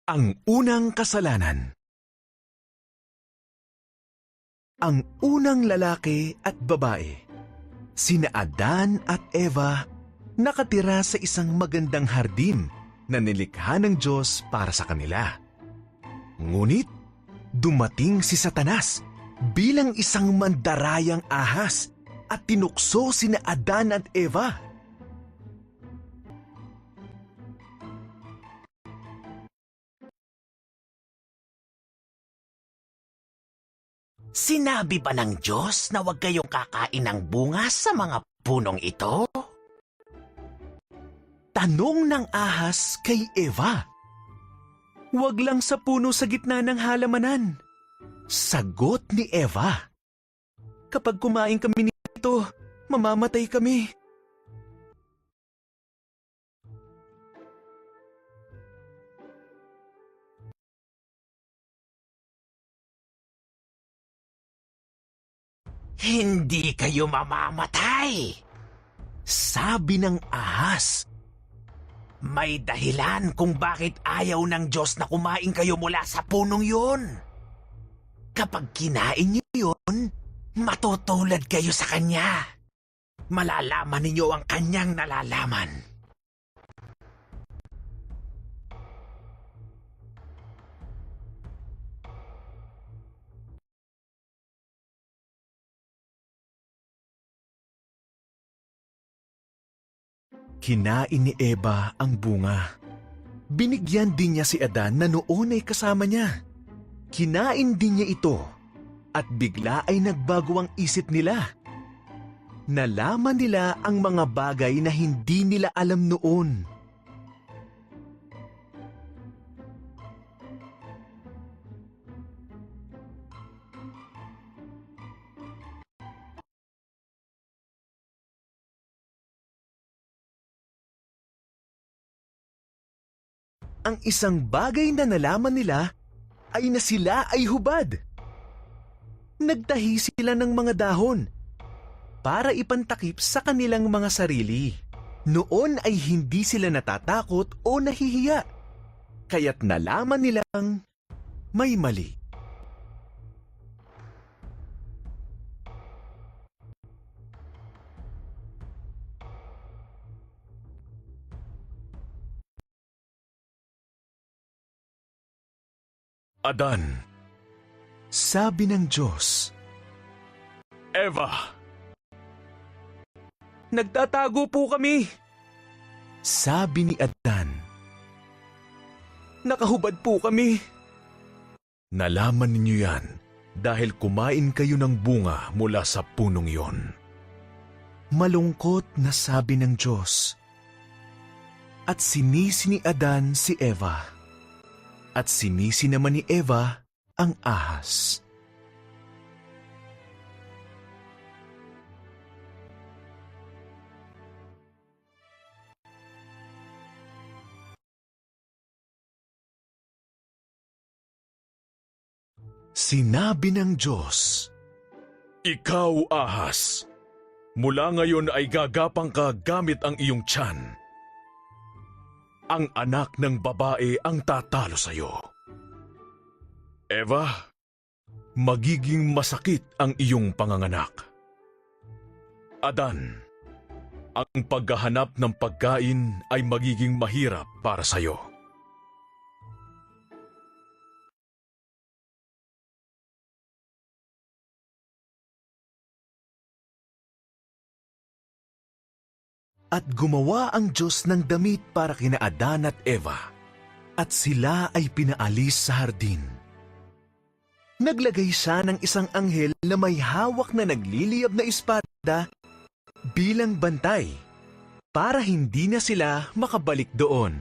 Ang unang kasalanan. Ang unang lalaki at babae, sina Adan at Eva, nakatira sa isang magandang hardin na nilikha ng Diyos para sa kanila. Ngunit, dumating si Satanas bilang isang mandarayang ahas at tinukso sina Adan at Eva. Sinabi ba ng Diyos na huwag kayong kakain ng bunga sa mga punong ito? Tanong ng ahas kay Eva. Huwag lang sa puno sa gitna ng halamanan. Sagot ni Eva. Kapag kumain kami nito, mamamatay kami. Hindi kayo mamamatay. Sabi ng ahas. May dahilan kung bakit ayaw ng Diyos na kumain kayo mula sa punong yun. Kapag kinain niyo yun, matutulad kayo sa Kanya. Malalaman ninyo ang Kanyang nalalaman. Kinain ni Eva ang bunga. Binigyan din niya si Adan na noon ay kasama niya. Kinain din niya ito at bigla ay nagbago ang isip nila. Nalaman nila ang mga bagay na hindi nila alam noon. Ang isang bagay na nalaman nila ay na sila ay hubad. Nagtahi sila ng mga dahon para ipantakip sa kanilang mga sarili. Noon ay hindi sila natatakot o nahihiya, kaya't nalaman nilang may mali. Adan, sabi ng Diyos. Eva, Nagtatago po kami. Sabi ni Adan. Nakahubad po kami. Nalaman ninyo yan dahil kumain kayo ng bunga mula sa punong yon. Malungkot na sabi ng Diyos. At sinisi ni Adan si Eva. At sinisi naman ni Eva ang ahas. Sinabi ng Diyos, ikaw ahas, mula ngayon ay gagapang ka gamit ang iyong tiyan. Ang anak ng babae ang tatalo sa iyo. Eva, magiging masakit ang iyong panganganak. Adan, ang paghahanap ng pagkain ay magiging mahirap para sa iyo. At gumawa ang Diyos ng damit para kina Adan at Eva, at sila ay pinaalis sa hardin. Naglagay siya ng isang anghel na may hawak na nagliliyab na espada bilang bantay, para hindi na sila makabalik doon.